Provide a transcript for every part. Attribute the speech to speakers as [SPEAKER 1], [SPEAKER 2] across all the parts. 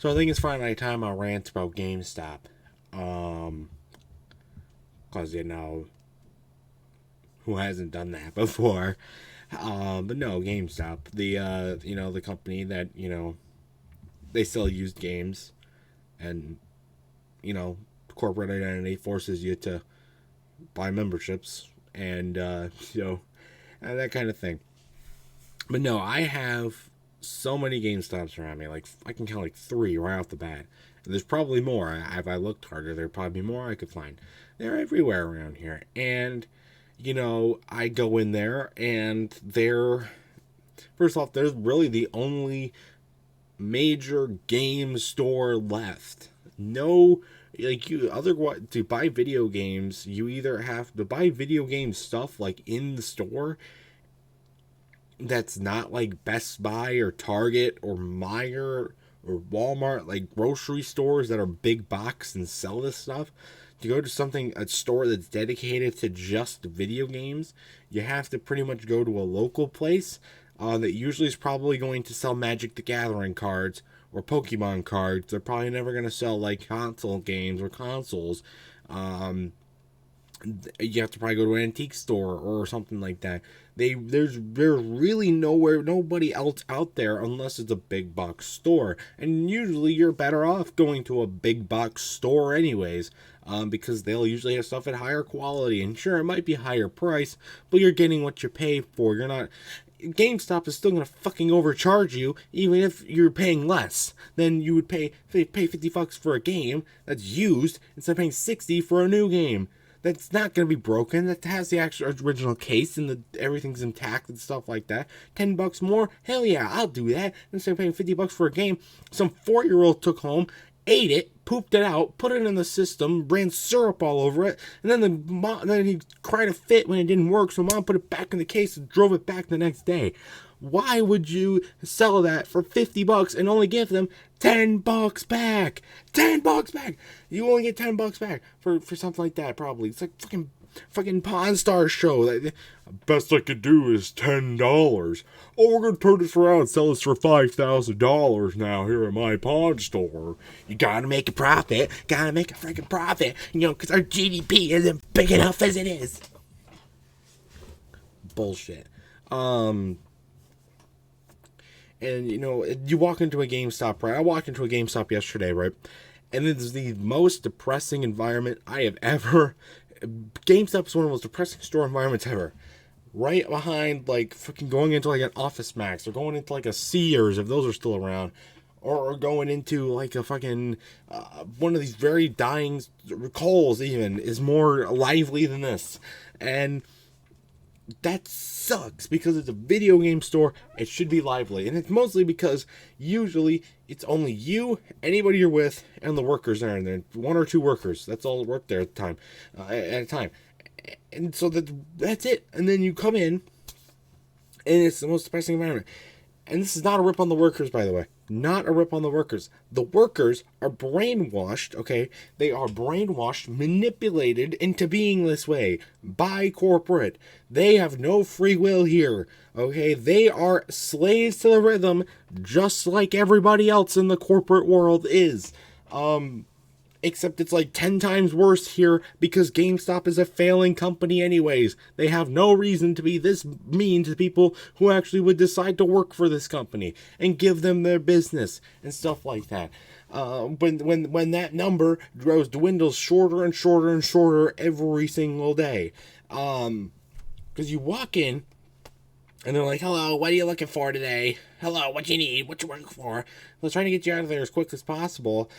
[SPEAKER 1] So I think it's Friday time I'll rant about GameStop. Cause who hasn't done that before? But no, GameStop, the company that they sell used games, and corporate identity forces you to buy memberships and and that kind of thing. But no, I have so many GameStops around me. Like I can count like 3 right off the bat. And there's probably more. If I looked harder, there'd probably be more I could find. They're everywhere around here. And I go in there and they're first off, there's really the only major game store left. No, like to buy video games, you either have to buy video game stuff like in the store that's not like Best Buy or Target or Meijer or Walmart, like grocery stores that are big box and sell this stuff. To go to a store that's dedicated to just video games, you have to pretty much go to a local place that usually is probably going to sell Magic the Gathering cards or Pokemon cards. They're probably never going to sell like console games or consoles. You have to probably go to an antique store or something like that. There's really nobody else out there unless it's a big box store, and usually you're better off going to a big box store anyways, because they'll usually have stuff at higher quality, and sure, it might be higher price, but you're getting what you pay for. You're not. GameStop is still gonna fucking overcharge you, even if you're paying less than you would pay $50 for a game that's used instead of paying $60 for a new game that's not going to be broken, that has the actual original case and everything's intact and stuff like that. $10 more? Hell yeah, I'll do that. Instead of paying $50 for a game some 4-year-old took home, ate it, pooped it out, put it in the system, ran syrup all over it, and then he cried a fit when it didn't work, so mom put it back in the case and drove it back the next day. Why would you sell that for $50 and only give them $10 back? $10 back! You only get $10 back for something like that, probably. It's like fucking Pawn Star show. Best I could do is $10. Oh, we're gonna turn this around and sell this for $5,000 now here at my pawn store. You gotta make a profit. Gotta make a freaking profit. Because our GDP isn't big enough as it is. Bullshit. And, you walk into a GameStop, right? I walked into a GameStop yesterday, right? And it's the most depressing environment I have ever... GameStop is one of the most depressing store environments ever. Right behind, like, freaking going into, like, an Office Max. Or going into, like, a Sears, if those are still around. Or going into, like, a fucking... one of these very dying... Kohl's, even, is more lively than this. And... that sucks because it's a video game store. It should be lively, and it's mostly because usually it's only you, anybody you're with, and the workers there, and there 1 or 2 workers. That's all that work there at a time, and so that's it. And then you come in, and it's the most depressing environment. And this is not a rip on the workers, by the way. Not a rip on the workers. The workers are brainwashed, okay? They are brainwashed, manipulated into being this way by corporate. They have no free will here, okay? They are slaves to the rhythm, just like everybody else in the corporate world is. Except it's like 10 times worse here because GameStop is a failing company anyways. They have no reason to be this mean to people who actually would decide to work for this company and give them their business and stuff like that. When that number dwindles shorter and shorter and shorter every single day. Because you walk in and they're like, hello, what are you looking for today? Hello, what you need? What you working for? Let's try to get you out of there as quick as possible.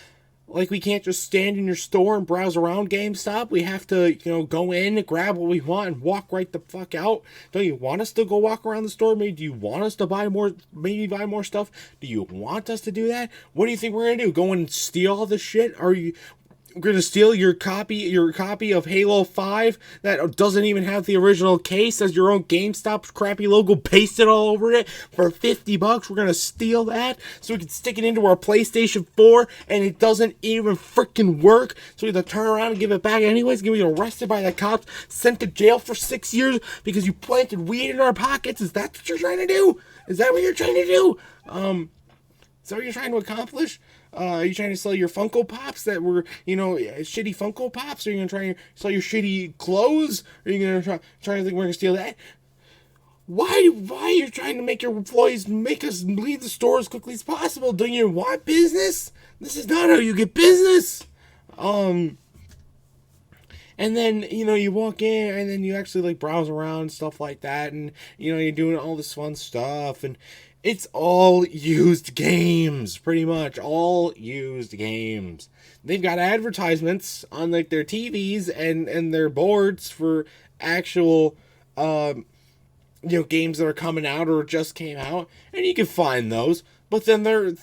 [SPEAKER 1] Like, we can't just stand in your store and browse around GameStop. We have to, go in, grab what we want, and walk right the fuck out. Don't you want us to go walk around the store? Maybe do you want us to buy more stuff? Do you want us to do that? What do you think we're going to do? Go and steal all this shit? We're going to steal your copy of Halo 5 that doesn't even have the original case as your own GameStop crappy logo pasted all over it for $50. We're going to steal that so we can stick it into our PlayStation 4 and it doesn't even freaking work. So we have to turn around and give it back anyways. Get arrested by the cops, sent to jail for 6 years because you planted weed in our pockets. Is that what you're trying to do? Is that what you're trying to do? So what you're trying to accomplish? Are you trying to sell your Funko Pops that were, shitty Funko Pops? Are you going to try and sell your shitty clothes? Are you going to try to think we're going to steal that? Why are you trying to make your employees make us leave the store as quickly as possible? Don't you want business? This is not how you get business. And then, you walk in and then you actually like browse around and stuff like that. And, you're doing all this fun stuff. And it's all used games, pretty much. All used games. They've got advertisements on like their TVs and their boards for actual, games that are coming out or just came out. And you can find those. But then they're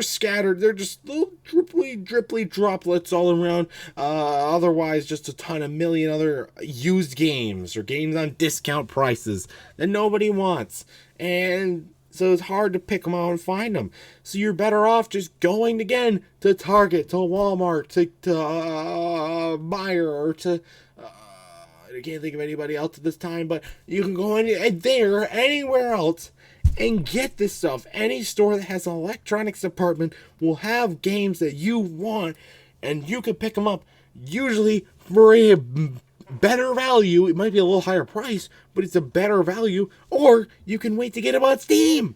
[SPEAKER 1] scattered. They're just little dripply droplets all around. Otherwise, just a ton of million other used games or games on discount prices that nobody wants. And so it's hard to pick them out and find them. So you're better off just going again to Target, to Walmart, to Meijer, or to... I can't think of anybody else at this time, but you can go in there, anywhere else, and get this stuff. Any store that has an electronics department will have games that you want, and you can pick them up, usually for a better value. It might be a little higher price, but it's a better value, or you can wait to get them on Steam.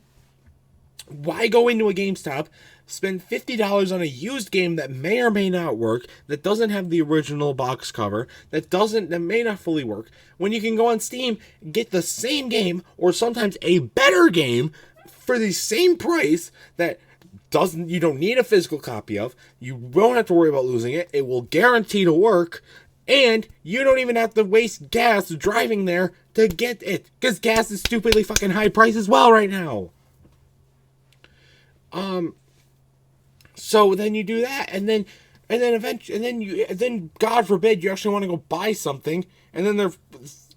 [SPEAKER 1] Why go into a GameStop, spend $50 on a used game that may or may not work, that doesn't have the original box cover, that may not fully work, when you can go on Steam, get the same game, or sometimes a better game, for the same price that you don't need a physical copy of, you won't have to worry about losing it, it will guarantee to work, and you don't even have to waste gas driving there to get it, because gas is stupidly fucking high price as well right now. So then you do that, and then eventually, then God forbid you actually want to go buy something, and then their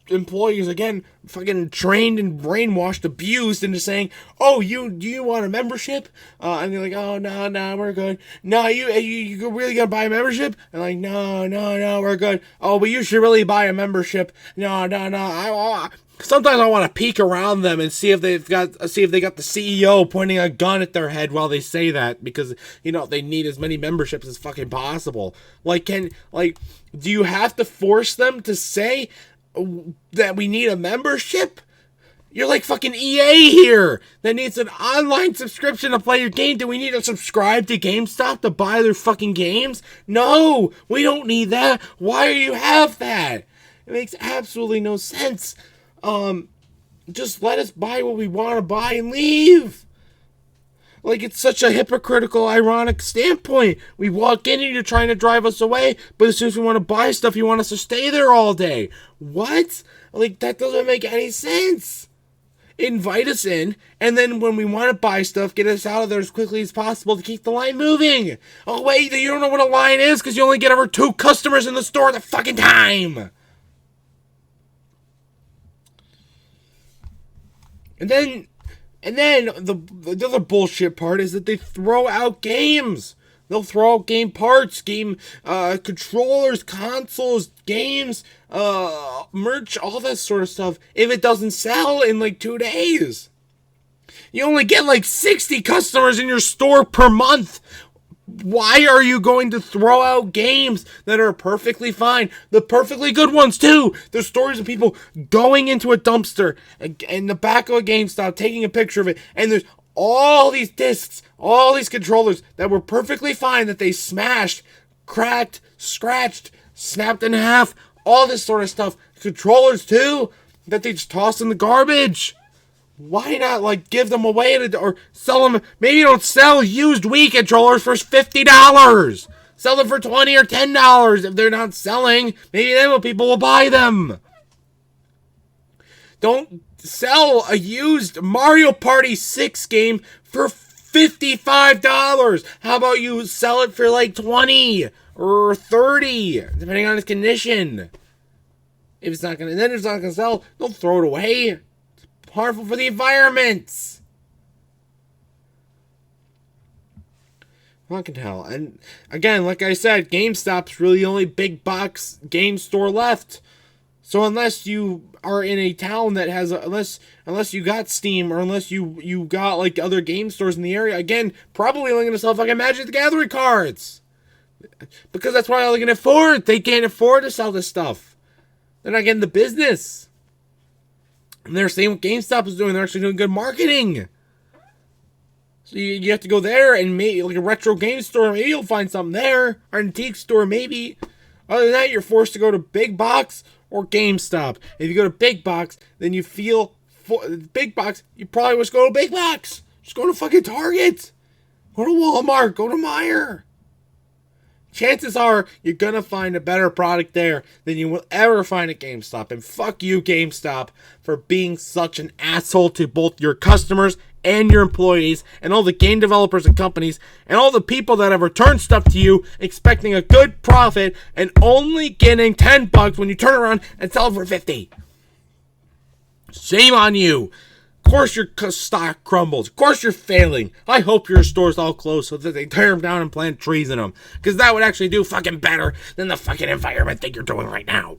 [SPEAKER 1] employees again fucking trained and brainwashed, abused into saying, "Oh, do you want a membership?" And they're like, "Oh, no, we're good. No, you really gonna buy a membership?" And like, "No, we're good. Oh, but you should really buy a membership. No. Sometimes I want to peek around them and see if they got the CEO pointing a gun at their head while they say that, because they need as many memberships as fucking possible. Do you have to force them to say that we need a membership? You're like fucking EA here that needs an online subscription to play your game. Do we need to subscribe to GameStop to buy their fucking games? No, we don't need that. Why do you have that? It makes absolutely no sense. Just let us buy what we want to buy and leave. Like, it's such a hypocritical, ironic standpoint. We walk in and you're trying to drive us away, but as soon as we want to buy stuff, you want us to stay there all day. What? Like, that doesn't make any sense. Invite us in, and then when we want to buy stuff, get us out of there as quickly as possible to keep the line moving. Oh, wait, you don't know what a line is because you only get over 2 customers in the store at a fucking time. And then the other bullshit part is that they throw out games. They'll throw out game parts, game controllers, consoles, games, merch, all that sort of stuff if it doesn't sell in like 2 days. You only get like 60 customers in your store per month. Why are you going to throw out games that are perfectly fine? The perfectly good ones, too. There's stories of people going into a dumpster in the back of a GameStop, taking a picture of it, and there's all these discs, all these controllers that were perfectly fine that they smashed, cracked, scratched, snapped in half, all this sort of stuff. Controllers, too, that they just tossed in the garbage. Why not, give them away or sell them? Maybe you don't sell used Wii controllers for $50. Sell them for $20 or $10 if they're not selling. Maybe then people will buy them. Don't sell a used Mario Party 6 game for $55. How about you sell it for like $20 or $30, depending on its condition. If it's not gonna sell, don't throw it away. Harmful for the environment. Fucking hell. And again, like I said, GameStop's really the only big box game store left. So unless you are in a town that has unless you got Steam, or unless you got like other game stores in the area, again, probably only gonna sell fucking Magic the Gathering cards. Because that's why all they can afford. They can't afford to sell this stuff. They're not getting the business. And they're saying what GameStop is doing. They're actually doing good marketing. So you have to go there, and maybe like a retro game store, maybe you'll find something there. Or an antique store, maybe. Other than that, you're forced to go to big box or GameStop. If you go to big box, then you feel big box. You probably just go to big box. Just go to fucking Target. Go to Walmart. Go to Meijer. Chances are you're gonna find a better product there than you will ever find at GameStop. And fuck you, GameStop, for being such an asshole to both your customers and your employees and all the game developers and companies and all the people that have returned stuff to you expecting a good profit and only getting $10 when you turn around and sell it for $50. Shame on you. Of course your stock crumbles. Of course you're failing. I hope your store's all closed so that they tear them down and plant trees in them. Because that would actually do fucking better than the fucking environment that you're doing right now.